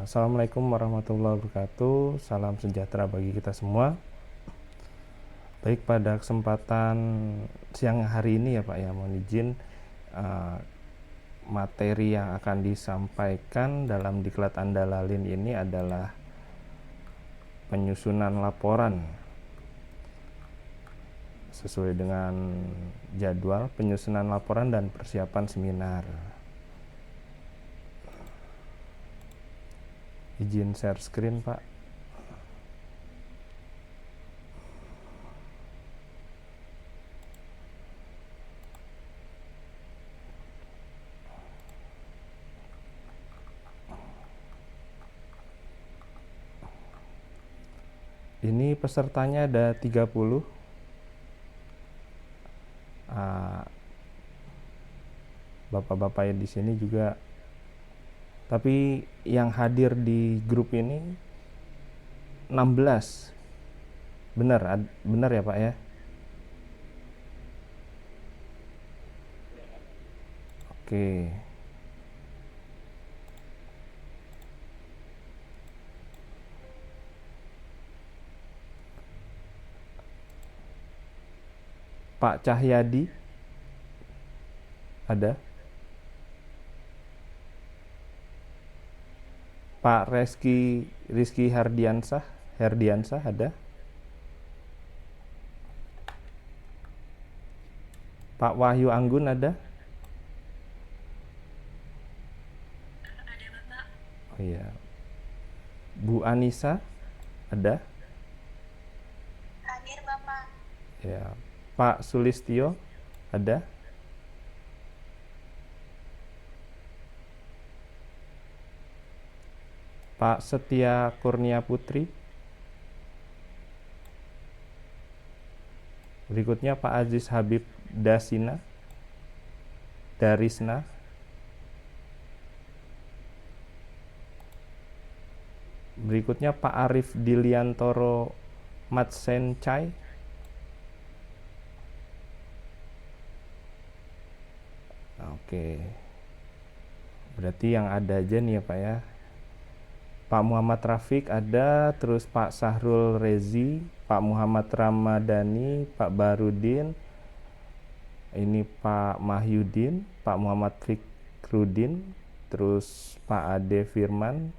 Assalamualaikum warahmatullahi wabarakatuh. Salam sejahtera bagi kita semua. Baik, pada kesempatan siang hari ini ya Pak ya, mohon izin materi yang akan disampaikan dalam diklat Andalalin ini adalah penyusunan laporan sesuai dengan jadwal penyusunan laporan dan persiapan seminar. Izin share screen Pak. Ini pesertanya ada 30. Bapak-bapak di sini juga, tapi yang hadir di grup ini 16. Benar ya Pak ya? Oke. Pak Cahyadi ada. Pak Rizky Herdiansah ada. Pak Wahyu Anggun ada. Oh iya. Bu Anissa ada. Hadir Bapak. Ya. Pak Sulistyo ada. Pak Setia Kurnia Putri. Berikutnya Pak Aziz Habib Darisna. Berikutnya Pak Arif Diliantoro Matsencai. Oke. Berarti yang ada aja nih ya Pak ya. Pak Muhammad Rafiq ada, terus Pak Sahrul Rezi, Pak Muhammad Ramadhani, Pak Barudin, ini Pak Mahyudin, Pak Muhammad Fikrudin, terus Pak Ade Firman,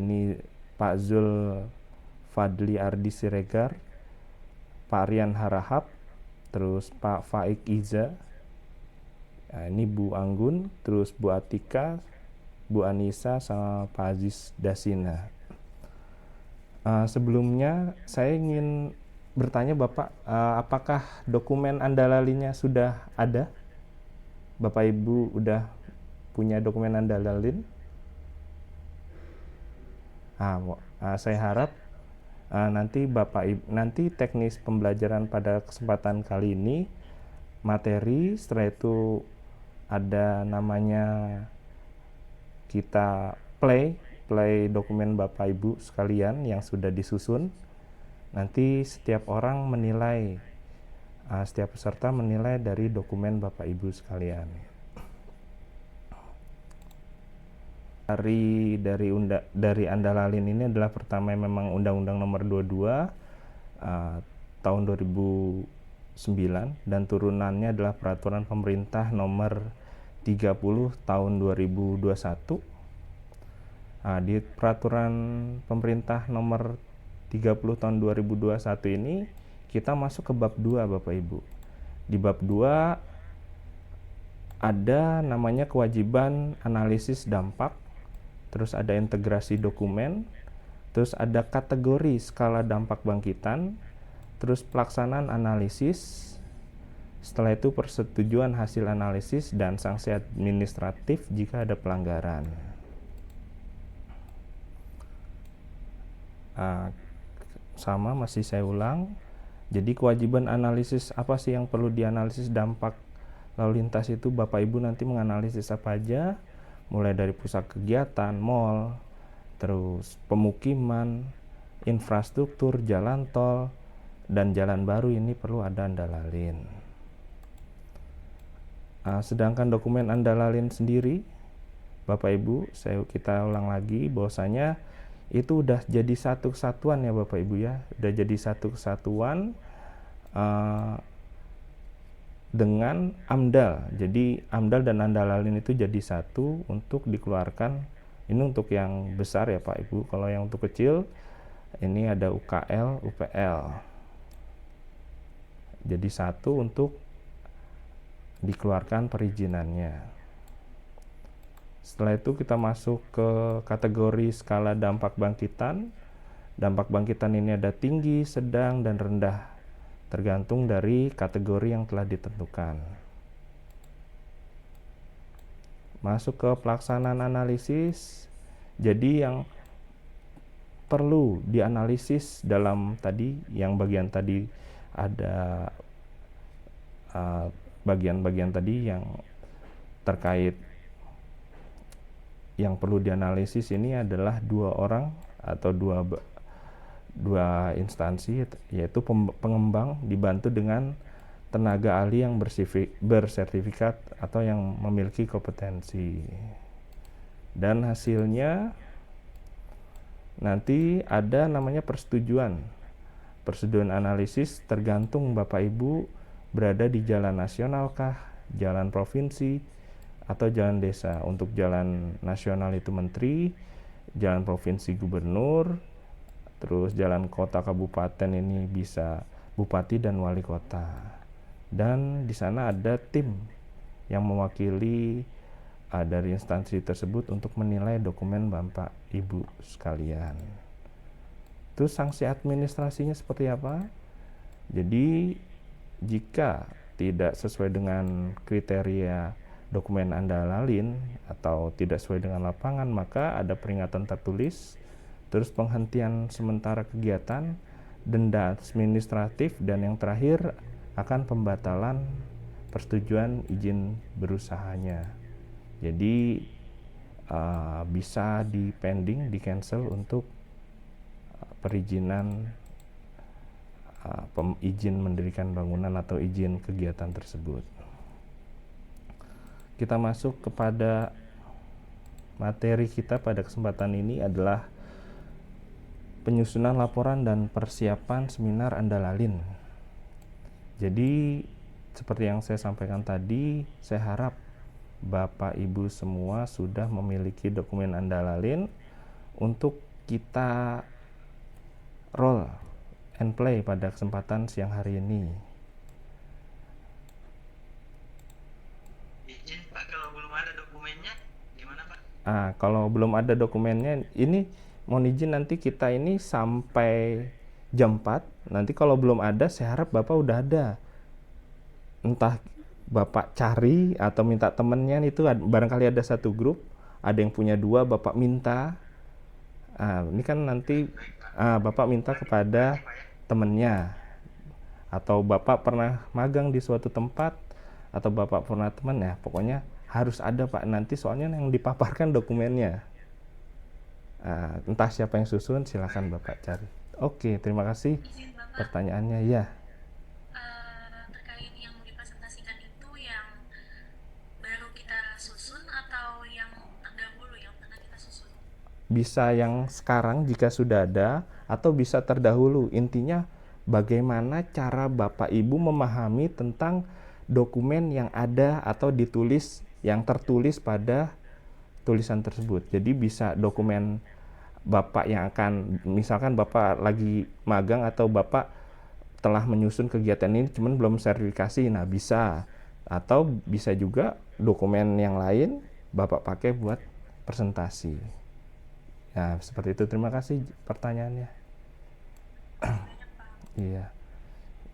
ini Pak Zul Fadli Ardi Siregar, Pak Rian Harahap, terus Pak Faik Iza, nah, ini Bu Anggun, terus Bu Atika, Bu Anissa, sama Pak Aziz Dasina. Sebelumnya saya ingin bertanya Bapak, apakah dokumen Andalalin sudah ada? Bapak Ibu udah punya dokumen Andalalin? Saya harap nanti teknis pembelajaran pada kesempatan kali ini materi, setelah itu ada namanya kita play dokumen Bapak Ibu sekalian yang sudah disusun. Nanti setiap orang menilai, setiap peserta menilai dari dokumen Bapak Ibu sekalian. Dari Andalalin ini adalah pertama memang Undang-Undang Nomor 22 tahun 2009 dan turunannya adalah Peraturan Pemerintah Nomor 30 tahun 2021. Di Peraturan Pemerintah Nomor 30 tahun 2021 ini kita masuk ke bab 2 Bapak Ibu. Di bab 2 ada namanya kewajiban analisis dampak, terus ada integrasi dokumen, terus ada kategori skala dampak bangkitan, terus pelaksanaan analisis, setelah itu persetujuan hasil analisis dan sanksi administratif jika ada pelanggaran. Sama, masih saya ulang. Jadi kewajiban analisis apa sih yang perlu dianalisis dampak lalu lintas itu, Bapak Ibu nanti menganalisis apa aja, mulai dari pusat kegiatan, mall, terus pemukiman, infrastruktur, jalan tol, dan jalan baru ini perlu ada Andalalin. Sedangkan dokumen Andalalin sendiri Bapak Ibu, kita ulang lagi bahwasanya itu udah jadi satu kesatuan ya Bapak Ibu ya, udah jadi satu kesatuan dengan AMDAL. Jadi AMDAL dan andalalin itu jadi satu untuk dikeluarkan. Ini untuk yang besar ya Pak Ibu. Kalau yang untuk kecil ini ada UKL, UPL. Jadi satu untuk dikeluarkan perizinannya. Setelah itu kita masuk ke kategori skala dampak bangkitan. Dampak bangkitan ini ada tinggi, sedang, dan rendah, tergantung dari kategori yang telah ditentukan. Masuk ke pelaksanaan analisis. Jadi yang perlu dianalisis dalam tadi, yang bagian tadi ada bagian-bagian tadi yang terkait yang perlu dianalisis ini adalah dua orang atau dua instansi, yaitu pengembang dibantu dengan tenaga ahli yang bersertifikat atau yang memiliki kompetensi. Dan hasilnya nanti ada namanya persetujuan. Persetujuan analisis tergantung Bapak Ibu berada di jalan nasional kah, jalan provinsi, atau jalan desa. Untuk jalan nasional itu menteri, jalan provinsi gubernur, terus jalan kota kabupaten ini bisa bupati dan wali kota. Dan di sana ada tim yang mewakili dari instansi tersebut untuk menilai dokumen Bapak Ibu sekalian. Terus sanksi administrasinya seperti apa? Jadi jika tidak sesuai dengan kriteria dokumen andalalin atau tidak sesuai dengan lapangan, maka ada peringatan tertulis, terus penghentian sementara kegiatan, denda administratif, dan yang terakhir akan pembatalan persetujuan izin berusahanya. Jadi bisa di pending, di cancel untuk perizinan izin mendirikan bangunan atau izin kegiatan tersebut. Kita masuk kepada materi kita pada kesempatan ini adalah penyusunan laporan dan persiapan seminar andalalin. Jadi seperti yang saya sampaikan tadi, saya harap Bapak Ibu semua sudah memiliki dokumen andalalin untuk kita roll and play pada kesempatan siang hari ini. Izin Pak, kalau belum ada dokumennya gimana Pak? Kalau belum ada dokumennya, ini mohon izin nanti kita ini sampai jam 4. Nanti kalau belum ada, saya harap Bapak udah ada. Entah Bapak cari atau minta temennya, itu barangkali ada satu grup, ada yang punya 2, Bapak minta. Ini kan nanti Bapak minta kepada temennya, atau Bapak pernah magang di suatu tempat, atau Bapak pernah teman, ya pokoknya harus ada Pak nanti, soalnya yang dipaparkan dokumennya. Entah siapa yang susun, silakan Bapak cari. Oke, terima kasih pertanyaannya ya. Terkait yang dipresentasikan itu yang baru kita susun atau yang terdahulu yang pernah kita susun? Bisa yang sekarang jika sudah ada, atau bisa terdahulu. Intinya bagaimana cara Bapak Ibu memahami tentang dokumen yang ada atau ditulis, yang tertulis pada tulisan tersebut. Jadi bisa dokumen Bapak yang akan, misalkan Bapak lagi magang atau Bapak telah menyusun kegiatan ini cuman belum sertifikasi, nah bisa. Atau bisa juga dokumen yang lain Bapak pakai buat presentasi. Nah, seperti itu. Terima kasih pertanyaannya. Iya.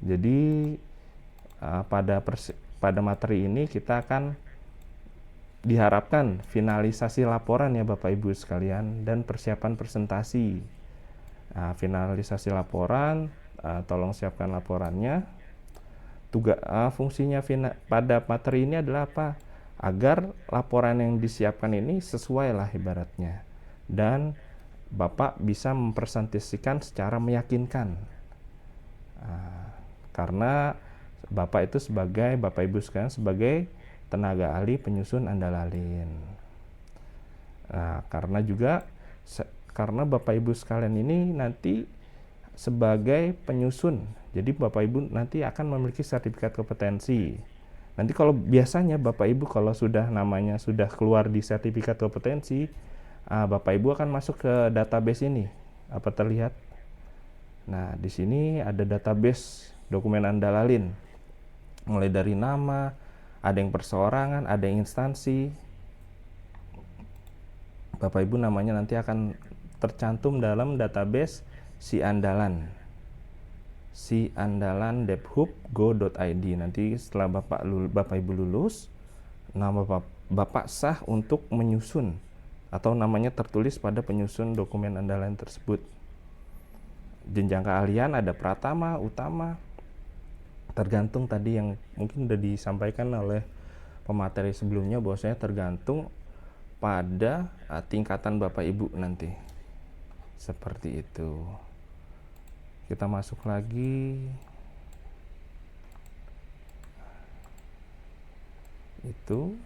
Jadi pada materi ini kita akan diharapkan finalisasi laporan ya Bapak Ibu sekalian, dan persiapan presentasi. Finalisasi laporan, tolong siapkan laporannya. Fungsinya pada materi ini adalah apa? Agar laporan yang disiapkan ini sesuai lah ibaratnya, dan Bapak bisa mempresentasikan secara meyakinkan. Karena Bapak itu Bapak Ibu sekalian sebagai tenaga ahli penyusun andalalin. Nah, karena Bapak Ibu sekalian ini nanti sebagai penyusun. Jadi Bapak Ibu nanti akan memiliki sertifikat kompetensi. Nanti kalau biasanya Bapak Ibu kalau sudah namanya sudah keluar di sertifikat kompetensi, Bapak Ibu akan masuk ke database ini. Apa terlihat? Nah, di sini ada database dokumen andalalin. Mulai dari nama, ada yang perseorangan, ada yang instansi. Bapak Ibu namanya nanti akan tercantum dalam database si andalan debhub.go.id. Nanti setelah Bapak Ibu lulus, nama Bapak sah untuk menyusun atau namanya tertulis pada penyusun dokumen andalan tersebut. Jenjang keahlian ada pratama, utama, tergantung tadi yang mungkin sudah disampaikan oleh pemateri sebelumnya, bahwasanya tergantung pada tingkatan Bapak Ibu nanti. Seperti itu. Kita masuk lagi. Itu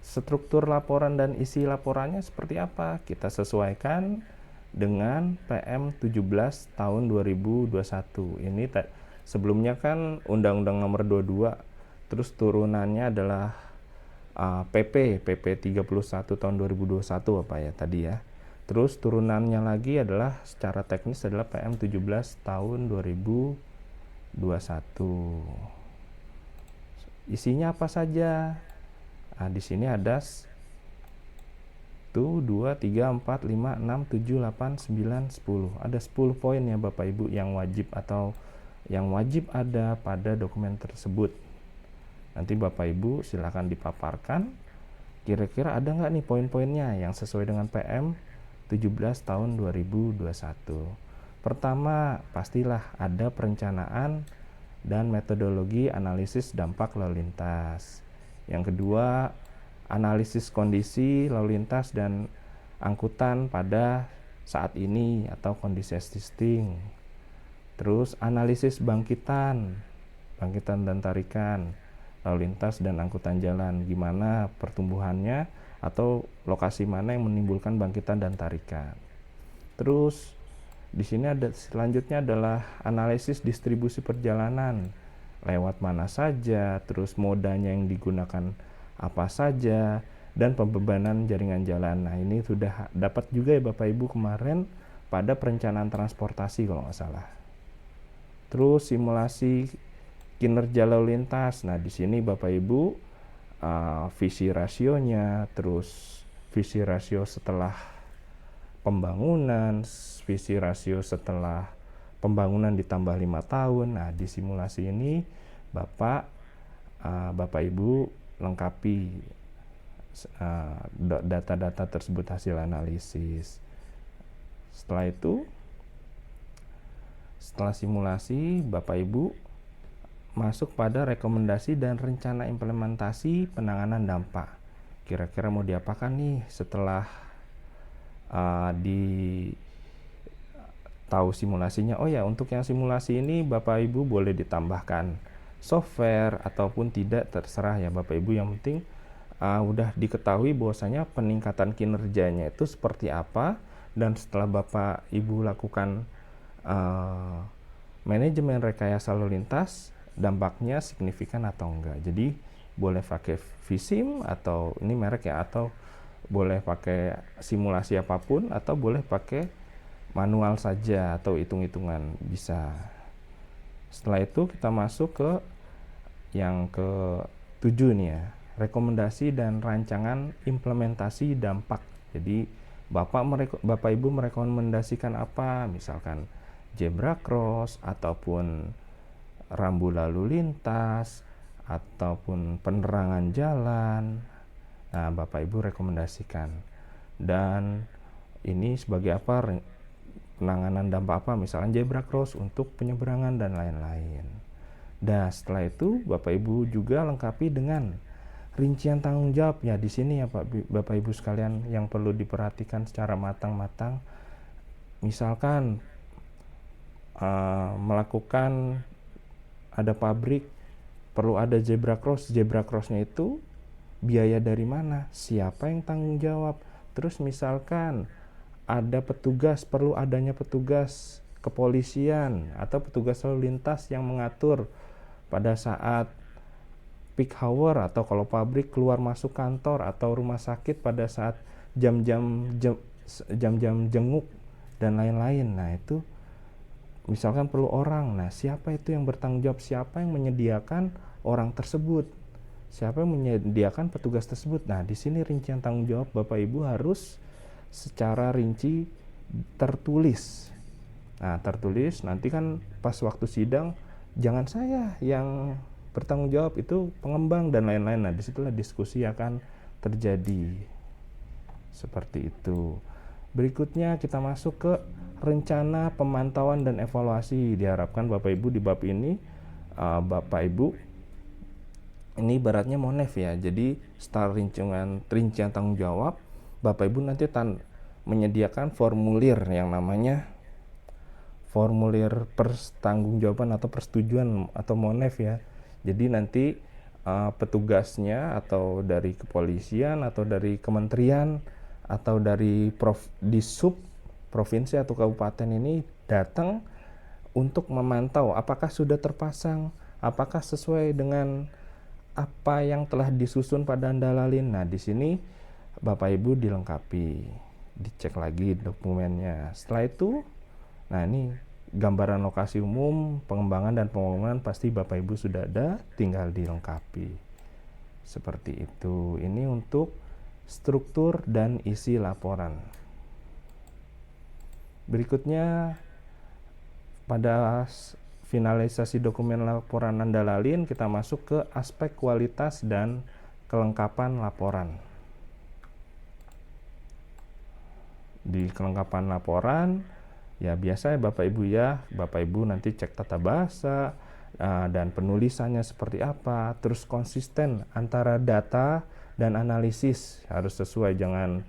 struktur laporan dan isi laporannya seperti apa? Kita sesuaikan dengan PM 17 tahun 2021. Ini sebelumnya kan Undang-Undang Nomor 22, terus turunannya adalah PP 31 tahun 2021 apa ya tadi ya. Terus turunannya lagi adalah secara teknis adalah PM 17 tahun 2021. Isinya apa saja? Nah, di sini ada 2, 3, 4, 5, 6, 7, 8, 9, 10. Ada 10 poin ya Bapak Ibu yang wajib ada pada dokumen tersebut. Nanti Bapak Ibu silakan dipaparkan. Kira-kira ada nggak nih poin-poinnya yang sesuai dengan PM 17 tahun 2021. Pertama, pastilah ada perencanaan dan metodologi analisis dampak lalu lintas. Yang kedua, analisis kondisi lalu lintas dan angkutan pada saat ini atau kondisi existing. Terus analisis bangkitan dan tarikan lalu lintas dan angkutan jalan, gimana pertumbuhannya atau lokasi mana yang menimbulkan bangkitan dan tarikan. Terus di sini ada selanjutnya adalah analisis distribusi perjalanan, lewat mana saja, terus modanya yang digunakan apa saja, dan pembebanan jaringan jalan. Nah, ini sudah dapat juga ya Bapak Ibu kemarin pada perencanaan transportasi kalau nggak salah. Terus simulasi kinerja lalu lintas. Nah, di sini Bapak Ibu visi rasionya, terus visi rasio setelah pembangunan, visi rasio setelah pembangunan ditambah 5 tahun. Nah, di simulasi ini Bapak Ibu lengkapi data-data tersebut hasil analisis. Setelah itu, setelah simulasi, Bapak Ibu masuk pada rekomendasi dan rencana implementasi penanganan dampak. Kira-kira mau diapakan nih setelah tahu simulasinya? Oh ya, untuk yang simulasi ini Bapak Ibu boleh ditambahkan software ataupun tidak, terserah ya Bapak Ibu. Yang penting udah diketahui bahwasanya peningkatan kinerjanya itu seperti apa, dan setelah Bapak Ibu lakukan manajemen rekayasa lalu lintas, dampaknya signifikan atau enggak. Jadi boleh pakai VSIM atau ini merek ya, atau boleh pakai simulasi apapun, atau boleh pakai manual saja atau hitung-hitungan bisa. Setelah itu kita masuk ke yang ke-7 nih ya, rekomendasi dan rancangan implementasi dampak. Jadi Bapak Ibu merekomendasikan apa? Misalkan zebra cross ataupun rambu lalu lintas ataupun penerangan jalan. Nah, Bapak Ibu rekomendasikan. Dan ini sebagai apa? Penanganan dampak apa? Misalkan zebra cross untuk penyeberangan dan lain-lain. Dan setelah itu Bapak Ibu juga lengkapi dengan rincian tanggung jawab ya. Di sini ya Bapak Ibu sekalian yang perlu diperhatikan secara matang-matang. Misalkan melakukan ada pabrik perlu ada zebra crossnya itu biaya dari mana, siapa yang tanggung jawab. Terus misalkan ada petugas, perlu adanya petugas kepolisian atau petugas lalu lintas yang mengatur pada saat peak hour, atau kalau pabrik keluar masuk kantor atau rumah sakit pada saat jam-jam jenguk dan lain-lain. Nah itu misalkan perlu orang, nah siapa itu yang bertanggung jawab, siapa yang menyediakan orang tersebut, siapa yang menyediakan petugas tersebut. Nah di sini rincian tanggung jawab Bapak Ibu harus secara rinci tertulis. Nah tertulis, nanti kan pas waktu sidang jangan saya yang bertanggung jawab, itu pengembang dan lain-lain. Nah disitulah diskusi akan terjadi seperti itu. Berikutnya kita masuk ke rencana pemantauan dan evaluasi. Diharapkan Bapak Ibu di bab ini, Bapak Ibu ini ibaratnya monef ya. Jadi setelah rincian tanggung jawab, Bapak Ibu nanti menyediakan formulir yang namanya formulir pertanggungjawaban atau persetujuan atau monef ya. Jadi nanti petugasnya atau dari kepolisian atau dari kementerian atau dari di sub provinsi atau kabupaten ini datang untuk memantau apakah sudah terpasang, apakah sesuai dengan apa yang telah disusun pada Andalalin. Nah, di sini Bapak Ibu dilengkapi, dicek lagi dokumennya. Setelah itu, nah ini gambaran lokasi umum, pengembangan dan pembangunan pasti Bapak Ibu sudah ada, tinggal dilengkapi. Seperti itu. Ini untuk struktur dan isi laporan. Berikutnya, pada finalisasi dokumen laporan Andalalin, kita masuk ke aspek kualitas dan kelengkapan laporan. Di kelengkapan laporan, ya biasa ya Bapak Ibu nanti cek tata bahasa dan penulisannya seperti apa, terus konsisten antara data dan analisis harus sesuai, jangan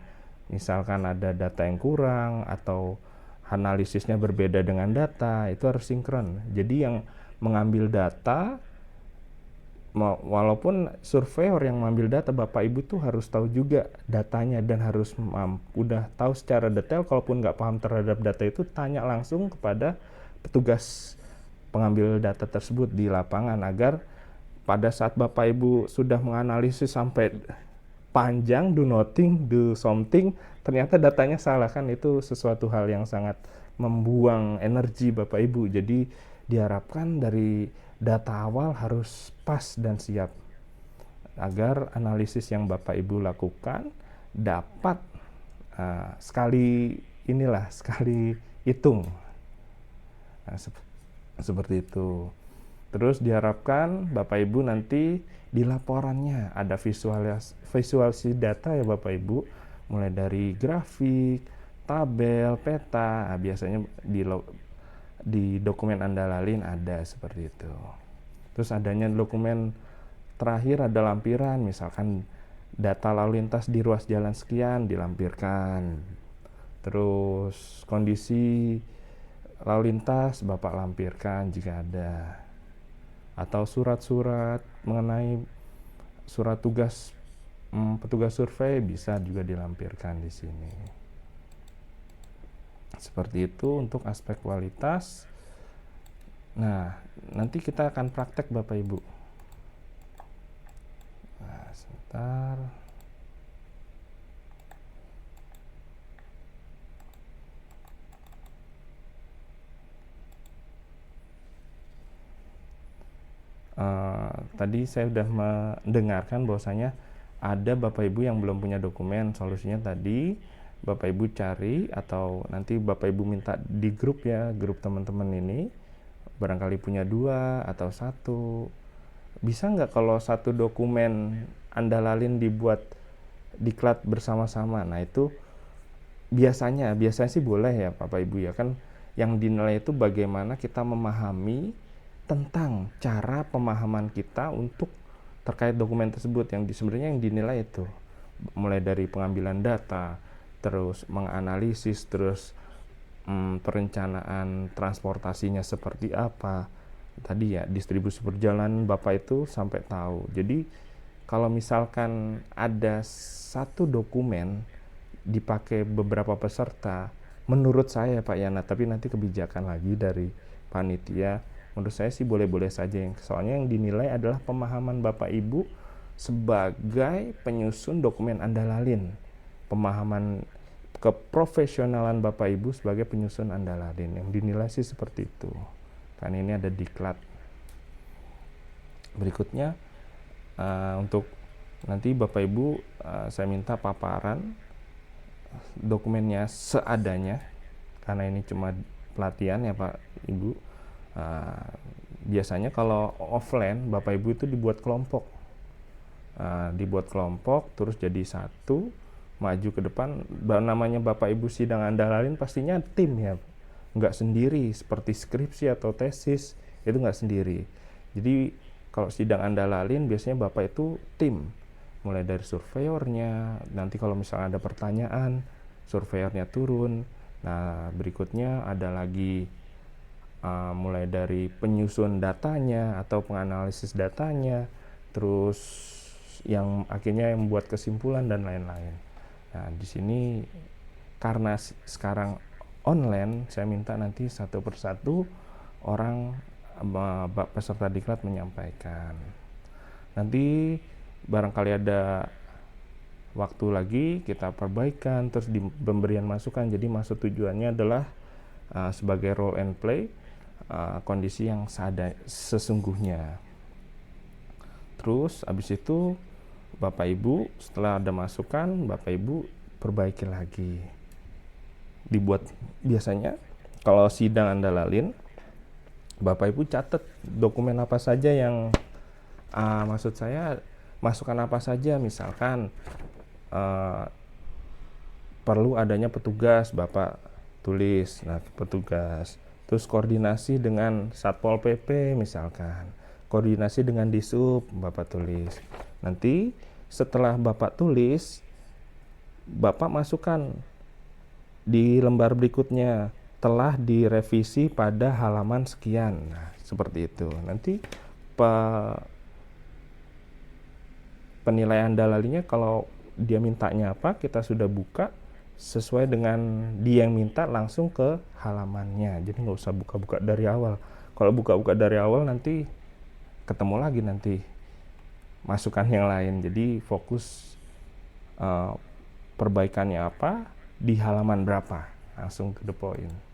misalkan ada data yang kurang atau analisisnya berbeda dengan data, itu harus sinkron. Jadi yang mengambil data, walaupun surveyor yang mengambil data, Bapak Ibu tuh harus tahu juga datanya dan harus udah tahu secara detail. Kalaupun nggak paham terhadap data itu, tanya langsung kepada petugas pengambil data tersebut di lapangan, agar pada saat Bapak Ibu sudah menganalisis sampai panjang, do nothing, do something, ternyata datanya salah, kan itu sesuatu hal yang sangat membuang energi Bapak Ibu. Jadi diharapkan dari data awal harus pas dan siap, agar analisis yang Bapak Ibu lakukan dapat sekali hitung. Nah, seperti itu. Terus diharapkan Bapak Ibu nanti di laporannya ada visualisasi data ya Bapak Ibu, mulai dari grafik, tabel, peta. Nah, biasanya di dokumen Andalalin ada seperti itu. Terus adanya dokumen terakhir ada lampiran, misalkan data lalu lintas di ruas jalan sekian dilampirkan. Terus kondisi lalu lintas Bapak lampirkan jika ada. Atau surat-surat mengenai surat tugas petugas survei bisa juga dilampirkan di sini. Seperti itu untuk aspek kualitas. Nah, nanti kita akan praktek Bapak Ibu. Nah, sebentar. Tadi saya sudah mendengarkan bahwasanya ada Bapak Ibu yang belum punya dokumen. Solusinya tadi Bapak Ibu cari, atau nanti Bapak Ibu minta di grup ya, grup teman-teman ini, barangkali punya 2 atau 1. Bisa nggak kalau satu dokumen Andalalin dibuat diklat bersama-sama? Nah itu biasanya sih boleh ya Bapak Ibu ya, kan yang dinilai itu bagaimana kita memahami tentang cara pemahaman kita untuk terkait dokumen tersebut. Yang sebenarnya yang dinilai itu mulai dari pengambilan data, terus menganalisis, terus perencanaan transportasinya seperti apa tadi ya, distribusi perjalanan Bapak itu sampai tahu. Jadi kalau misalkan ada satu dokumen dipakai beberapa peserta, menurut saya Pak Yana, tapi nanti kebijakan lagi dari panitia, menurut saya sih boleh-boleh saja. Soalnya yang dinilai adalah pemahaman Bapak Ibu sebagai penyusun dokumen andalalin, pemahaman keprofesionalan Bapak Ibu sebagai penyusun andalalin, yang dinilai sih seperti itu. Kan ini ada diklat. Berikutnya untuk nanti Bapak Ibu saya minta paparan dokumennya seadanya, karena ini cuma pelatihan ya Pak Ibu. Biasanya kalau offline Bapak Ibu itu dibuat kelompok, terus jadi satu, maju ke depan. Namanya Bapak Ibu sidang andalalin pastinya tim ya, nggak sendiri seperti skripsi atau tesis, itu nggak sendiri. Jadi kalau sidang andalalin biasanya Bapak itu tim, mulai dari surveyornya, nanti kalau misalnya ada pertanyaan surveyornya turun. Nah berikutnya ada lagi mulai dari penyusun datanya atau penganalisis datanya, terus yang akhirnya yang membuat kesimpulan dan lain-lain. Nah di sini karena sekarang online, saya minta nanti satu persatu orang peserta diklat menyampaikan. Nanti barangkali ada waktu lagi kita perbaikan, terus di pemberian masukan. Jadi maksud tujuannya adalah sebagai role and play, kondisi yang sesungguhnya. Terus habis itu Bapak Ibu setelah ada masukan, Bapak Ibu perbaiki lagi. Dibuat biasanya kalau sidang andalalin, Bapak Ibu catat dokumen apa saja yang maksud saya masukan apa saja. Misalkan perlu adanya petugas, Bapak tulis. Nah petugas, terus koordinasi dengan Satpol PP misalkan, koordinasi dengan Disub, Bapak tulis. Nanti setelah Bapak tulis, Bapak masukkan di lembar berikutnya, telah direvisi pada halaman sekian. Nah, seperti itu. Nanti penilaian dalalinya kalau dia mintanya apa, kita sudah buka sesuai dengan dia yang minta langsung ke halamannya. Jadi nggak usah buka-buka dari awal. Kalau buka-buka dari awal nanti ketemu lagi nanti masukan yang lain. Jadi fokus perbaikannya apa, di halaman berapa, langsung to the point.